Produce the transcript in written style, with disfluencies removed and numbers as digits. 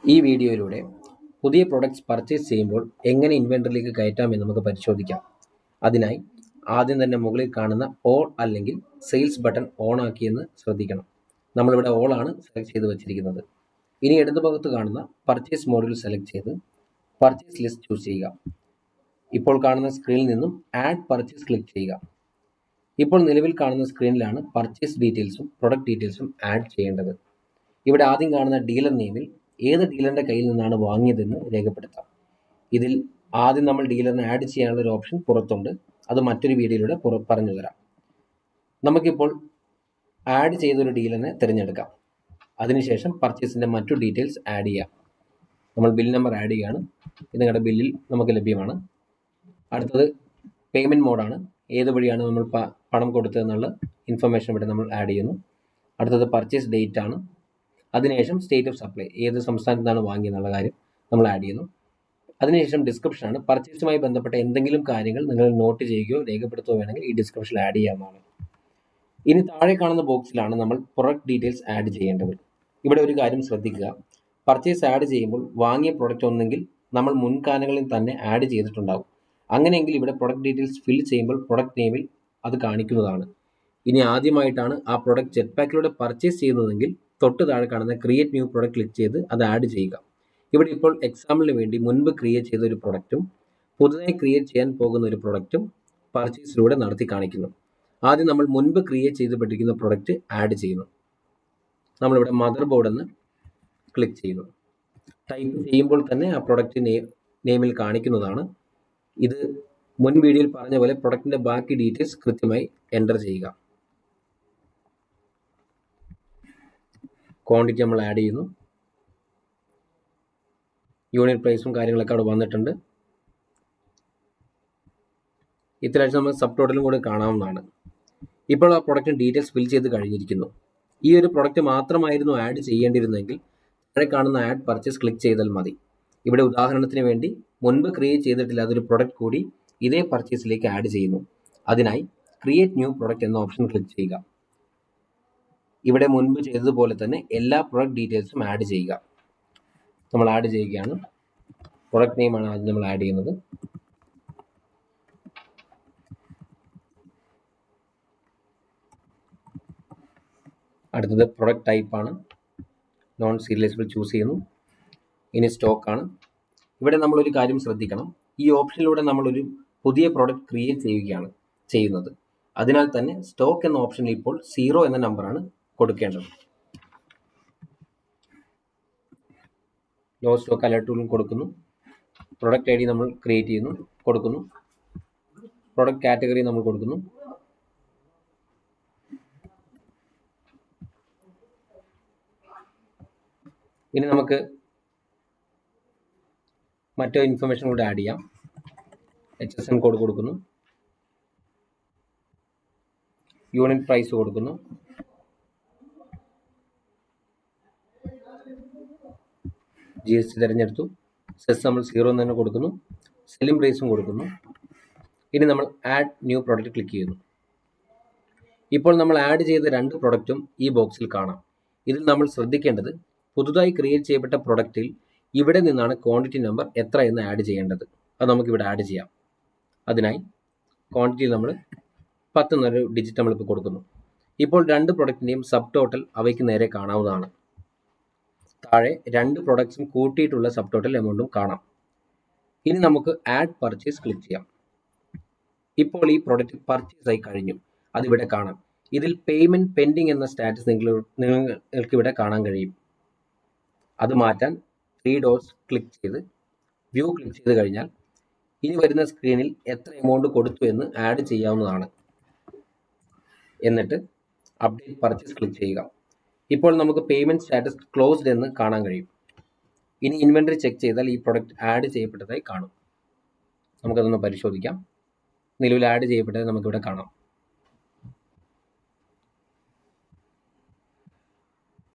ഈ വീഡിയോയിലൂടെ പുതിയ പ്രൊഡക്ട്സ് പർച്ചേസ് ചെയ്യുമ്പോൾ എങ്ങനെ ഇൻവെൻറ്ററിയിലേക്ക് കയറ്റാമെന്ന് നമുക്ക് പരിശോധിക്കാം. അതിനായി ആദ്യം തന്നെ മുകളിൽ കാണുന്ന ഓൾ അല്ലെങ്കിൽ സെയിൽസ് ബട്ടൺ ഓൺ ആക്കിയെന്ന് ശ്രദ്ധിക്കണം. നമ്മളിവിടെ ഓൾ ആണ് സെലക്ട് ചെയ്ത് വെച്ചിരിക്കുന്നത്. ഇനി ഇടതുഭാഗത്ത് കാണുന്ന പർച്ചേസ് മോഡ്യൂൾ സെലക്ട് ചെയ്ത് പർച്ചേസ് ലിസ്റ്റ് ചൂസ് ചെയ്യുക. ഇപ്പോൾ കാണുന്ന സ്ക്രീനിൽ നിന്നും ആഡ് പർച്ചേസ് ക്ലിക്ക് ചെയ്യുക. ഇപ്പോൾ നിലവിൽ കാണുന്ന സ്ക്രീനിലാണ് പർച്ചേസ് ഡീറ്റെയിൽസും പ്രൊഡക്റ്റ് ഡീറ്റെയിൽസും ആഡ് ചെയ്യേണ്ടത്. ഇവിടെ ആദ്യം കാണുന്ന ഡീലർ നെയിമിൽ ഏത് ഡീലറിൻ്റെ കയ്യിൽ നിന്നാണ് വാങ്ങിയതെന്ന് രേഖപ്പെടുത്താം. ഇതിൽ ആദ്യം നമ്മൾ ഡീലറിനെ ആഡ് ചെയ്യാനുള്ള ഒരു ഓപ്ഷൻ പുറത്തുണ്ട്. അത് മറ്റൊരു വീഡിയോയിലൂടെ പറഞ്ഞു തരാം. നമുക്കിപ്പോൾ ആഡ് ചെയ്തൊരു ഡീലറിനെ തിരഞ്ഞെടുക്കാം. അതിനുശേഷം പർച്ചേസിൻ്റെ മറ്റു ഡീറ്റെയിൽസ് ആഡ് ചെയ്യാം. നമ്മൾ ബിൽ നമ്പർ ആഡ് ചെയ്യുകയാണ്. ഇത് നിങ്ങളുടെ ബില്ലിൽ നമുക്ക് ലഭ്യമാണ്. അടുത്തത് പേയ്മെൻറ്റ് മോഡാണ്. ഏത് വഴിയാണ് നമ്മൾ പണം കൊടുത്തതെന്നുള്ള ഇൻഫർമേഷൻ ഇവിടെ നമ്മൾ ആഡ് ചെയ്യുന്നു. അടുത്തത് പർച്ചേസ് ഡേറ്റ് ആണ്. അതിനുശേഷം സ്റ്റേറ്റ് ഓഫ് സപ്ലൈ, ഏത് സംസ്ഥാനത്തു നിന്നാണ് വാങ്ങിയെന്നുള്ള കാര്യം നമ്മൾ ആഡ് ചെയ്യുന്നു. അതിനുശേഷം ഡിസ്ക്രിപ്ഷനാണ്. പർച്ചേസുമായി ബന്ധപ്പെട്ട എന്തെങ്കിലും കാര്യങ്ങൾ നിങ്ങൾ നോട്ട് ചെയ്യുകയോ രേഖപ്പെടുത്തുകയോ വേണമെങ്കിൽ ഈ ഡിസ്ക്രിപ്ഷനിൽ ആഡ് ചെയ്യാവുന്നതാണ്. ഇനി താഴെ കാണുന്ന ബോക്സിലാണ് നമ്മൾ പ്രൊഡക്റ്റ് ഡീറ്റെയിൽസ് ആഡ് ചെയ്യേണ്ടത്. ഇവിടെ ഒരു കാര്യം ശ്രദ്ധിക്കുക. പർച്ചേസ് ആഡ് ചെയ്യുമ്പോൾ വാങ്ങിയ പ്രൊഡക്റ്റ് ഒന്നെങ്കിൽ നമ്മൾ മുൻകാലങ്ങളിൽ തന്നെ ആഡ് ചെയ്തിട്ടുണ്ടാവും. അങ്ങനെയെങ്കിൽ ഇവിടെ പ്രൊഡക്റ്റ് ഡീറ്റെയിൽസ് ഫിൽ ചെയ്യുമ്പോൾ പ്രൊഡക്റ്റ് നെയിമിൽ അത് കാണിക്കുന്നതാണ്. ഇനി ആദ്യമായിട്ടാണ് ആ പ്രൊഡക്റ്റ് ജെറ്റ് പാക്കിലൂടെ പർച്ചേസ് ചെയ്യുന്നതെങ്കിൽ തൊട്ട് താഴെ കാണുന്ന ക്രിയേറ്റ് ന്യൂ പ്രൊഡക്റ്റ് ക്ലിക്ക് ചെയ്ത് അത് ആഡ് ചെയ്യുക. ഇവിടെ ഇപ്പോൾ എക്സാമ്പിളിന് വേണ്ടി മുൻപ് ക്രിയേറ്റ് ചെയ്ത ഒരു പ്രൊഡക്റ്റും പുതുതായി ക്രിയേറ്റ് ചെയ്യാൻ പോകുന്ന ഒരു പ്രൊഡക്റ്റും പർച്ചേസിലൂടെ നടത്തി കാണിക്കുന്നു. ആദ്യം നമ്മൾ മുൻപ് ക്രിയേറ്റ് ചെയ്തുപെട്ടിരിക്കുന്ന പ്രൊഡക്റ്റ് ആഡ് ചെയ്യുന്നു. നമ്മളിവിടെ മദർ ബോർഡ് എന്ന് ക്ലിക്ക് ചെയ്യുന്നു. ടൈപ്പ് ചെയ്യുമ്പോൾ തന്നെ ആ പ്രൊഡക്റ്റ് നെയിമിൽ കാണിക്കുന്നതാണ്. ഇത് മുൻ വീഡിയോയിൽ പറഞ്ഞ പോലെ പ്രൊഡക്റ്റിൻ്റെ ബാക്കി ഡീറ്റെയിൽസ് കൃത്യമായി എൻ്റർ ചെയ്യുക. ക്വാണ്ടിറ്റി നമ്മൾ ആഡ് ചെയ്യുന്നു. യൂണിറ്റ് പ്രൈസും കാര്യങ്ങളൊക്കെ അവിടെ വന്നിട്ടുണ്ട്. ഇത്തരത്തിൽ നമ്മൾ സബ് ടോട്ടലും കൂടെ കാണാവുന്നതാണ്. ഇപ്പോൾ ആ പ്രൊഡക്റ്റിന് ഡീറ്റെയിൽസ് ഫിൽ ചെയ്ത് കഴിഞ്ഞിരിക്കുന്നു. ഈ ഒരു പ്രൊഡക്റ്റ് മാത്രമായിരുന്നു ആഡ് ചെയ്യേണ്ടിയിരുന്നെങ്കിൽ താഴെ കാണുന്ന ആഡ് പർച്ചേസ് ക്ലിക്ക് ചെയ്താൽ മതി. ഇവിടെ ഉദാഹരണത്തിന് വേണ്ടി മുൻപ് ക്രിയേറ്റ് ചെയ്തിട്ടില്ലാത്ത ഒരു പ്രൊഡക്റ്റ് കൂടി ഇതേ പർച്ചേസിലേക്ക് ആഡ് ചെയ്യുന്നു. അതിനായി ക്രിയേറ്റ് ന്യൂ പ്രൊഡക്റ്റ് എന്ന ഓപ്ഷൻ ക്ലിക്ക് ചെയ്യുക. ഇവിടെ മുൻപ് ചെയ്തതുപോലെ തന്നെ എല്ലാ പ്രൊഡക്റ്റ് ഡീറ്റെയിൽസും ആഡ് ചെയ്യുക. നമ്മൾ ആഡ് ചെയ്യുകയാണ്. പ്രൊഡക്റ്റ് നെയിമാണ് ആദ്യം നമ്മൾ ആഡ് ചെയ്യുന്നത്. അടുത്തത് പ്രൊഡക്റ്റ് ടൈപ്പാണ്. നോൺ സീരിയലൈസബിൾ ചൂസ് ചെയ്യുന്നു. ഇനി സ്റ്റോക്കാണ്. ഇവിടെ നമ്മളൊരു കാര്യം ശ്രദ്ധിക്കണം. ഈ ഓപ്ഷനിലൂടെ നമ്മളൊരു പുതിയ പ്രോഡക്റ്റ് ക്രിയേറ്റ് ചെയ്യുന്നത്. അതിനാൽ തന്നെ സ്റ്റോക്ക് എന്ന ഓപ്ഷനിൽ ഇപ്പോൾ 0 എന്ന നമ്പറാണ് കൊടുക്കേണ്ടത്. ലോ സ്റ്റോക്ക് അലർട്ട് ടൂളും കൊടുക്കുന്നു. പ്രൊഡക്റ്റ് ID നമ്മൾ ക്രിയേറ്റ് ചെയ്യുന്നു, കൊടുക്കുന്നു. പ്രൊഡക്റ്റ് കാറ്റഗറി നമ്മൾ കൊടുക്കുന്നു. ഇനി നമുക്ക് മറ്റൊരു ഇൻഫർമേഷൻ കൂടെ ആഡ് ചെയ്യാം. HSN കോഡ് കൊടുക്കുന്നു. യൂണിറ്റ് പ്രൈസ് കൊടുക്കുന്നു. GST തിരഞ്ഞെടുത്തു. സെസ് നമ്മൾ 0 തന്നെ കൊടുക്കുന്നു. സെല്ലിംഗ് പ്രൈസും കൊടുക്കുന്നു. ഇനി നമ്മൾ ആഡ് ന്യൂ പ്രൊഡക്റ്റ് ക്ലിക്ക് ചെയ്യുന്നു. ഇപ്പോൾ നമ്മൾ ആഡ് ചെയ്ത 2 പ്രൊഡക്റ്റും ഈ ബോക്സിൽ കാണാം. ഇതിൽ നമ്മൾ ശ്രദ്ധിക്കേണ്ടത് പുതുതായി ക്രിയേറ്റ് ചെയ്യപ്പെട്ട പ്രൊഡക്റ്റിൽ ഇവിടെ നിന്നാണ് ക്വാണ്ടിറ്റി നമ്പർ എത്ര എന്ന് ആഡ് ചെയ്യേണ്ടത്. അത് നമുക്കിവിടെ ആഡ് ചെയ്യാം. അതിനായി ക്വാണ്ടിറ്റിയിൽ നമ്മൾ 10 എന്നൊരു ഡിജിറ്റ് നമ്മളിപ്പോൾ കൊടുക്കുന്നു. ഇപ്പോൾ 2 പ്രൊഡക്റ്റിൻ്റെയും സബ് ടോട്ടൽ അവയ്ക്ക് നേരെ കാണാവുന്നതാണ്. താഴെ 2 പ്രൊഡക്ട്സും കൂട്ടിയിട്ടുള്ള സബ് ടോട്ടൽ എമൗണ്ടും കാണാം. ഇനി നമുക്ക് ആഡ് പർച്ചേസ് ക്ലിക്ക് ചെയ്യാം. ഇപ്പോൾ ഈ പ്രൊഡക്റ്റ് പർച്ചേസ് ആയി കഴിഞ്ഞു. അതിവിടെ കാണാം. ഇതിൽ പേയ്മെൻറ്റ് പെൻഡിങ് എന്ന സ്റ്റാറ്റസ് നിങ്ങൾക്ക് ഇവിടെ കാണാൻ കഴിയും. അത് മാറ്റാൻ 3 ഡോട്ട്സ് ക്ലിക്ക് ചെയ്ത് വ്യൂ ക്ലിക്ക് ചെയ്ത് കഴിഞ്ഞാൽ ഇനി വരുന്ന സ്ക്രീനിൽ എത്ര എമൗണ്ട് കൊടുത്തു എന്ന് ആഡ് ചെയ്യാവുന്നതാണ്. എന്നിട്ട് അപ്ഡേറ്റ് പർച്ചേസ് ക്ലിക്ക് ചെയ്യുക. ഇപ്പോൾ നമുക്ക് പേയ്മെൻറ്റ് സ്റ്റാറ്റസ് ക്ലോസ്ഡ് എന്ന് കാണാൻ കഴിയും. ഇനി ഇൻവെൻറ്ററി ചെക്ക് ചെയ്താൽ ഈ പ്രൊഡക്റ്റ് ആഡ് ചെയ്യപ്പെട്ടതായി കാണും. നമുക്കതൊന്ന് പരിശോധിക്കാം. നിലവിൽ ആഡ് ചെയ്യപ്പെട്ടത് നമുക്കിവിടെ കാണാം.